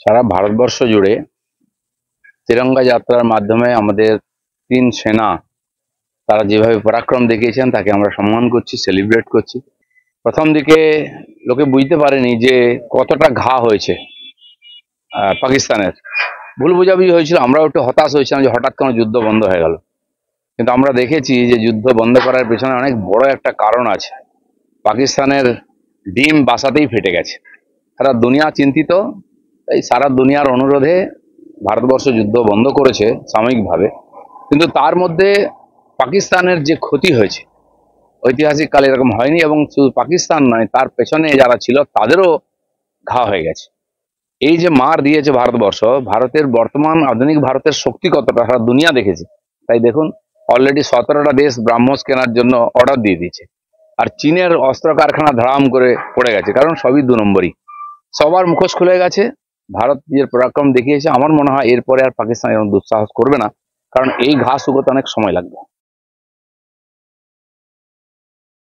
সারা ভারতবর্ষ জুড়ে তিরঙ্গা যাত্রার মাধ্যমে আমাদের তিন সেনা তারা যেভাবে পরাক্রম দেখিয়েছেন তাকে আমরা সম্মান করছি, সেলিব্রেট করছি। প্রথম দিকে লোকে বুঝতে পারেনি যে কতটা ঘা হয়েছে পাকিস্তানের। ভুল বোঝাবুঝি হয়েছিল, আমরাও একটু হতাশ হয়েছিলাম যে হঠাৎ কোনো যুদ্ধ বন্ধ হয়ে গেল। কিন্তু আমরা দেখেছি যে যুদ্ধ বন্ধ করার পেছনে অনেক বড় একটা কারণ আছে। পাকিস্তানের ডিম বাসাতেই ফেটে গেছে। সারা দুনিয়া চিন্তিত, তাই সারা দুনিয়ার অনুরোধে ভারতবর্ষ যুদ্ধ বন্ধ করেছে সাময়িকভাবে। কিন্তু তার মধ্যে পাকিস্তানের যে ক্ষতি হয়েছে ঐতিহাসিক কালে এরকম হয়নি, এবং শুধু পাকিস্তান নয়, তার পেছনে যারা ছিল তাদেরও ঘা হয়ে গেছে। এই যে মার দিয়েছে ভারতবর্ষ, ভারতের বর্তমান আধুনিক ভারতের শক্তি কতটা সারা দুনিয়া দেখেছে। তাই দেখুন, অলরেডি 17টা দেশ ব্রাহ্মস কেনার জন্য অর্ডার দিয়ে দিয়েছে। আর চীনের অস্ত্র কারখানা ধারাম করে পড়ে গেছে, কারণ সবই 2 নম্বরই। সবার মুখোশ খুলে গেছে। ভারত যে পরাক্রম দেখিয়েছে, আমার মনে হয় এরপরে আর পাকিস্তান এরকম দুঃসাহস করবে না, কারণ এই ঘা শুকোতে অনেক সময় লাগবে।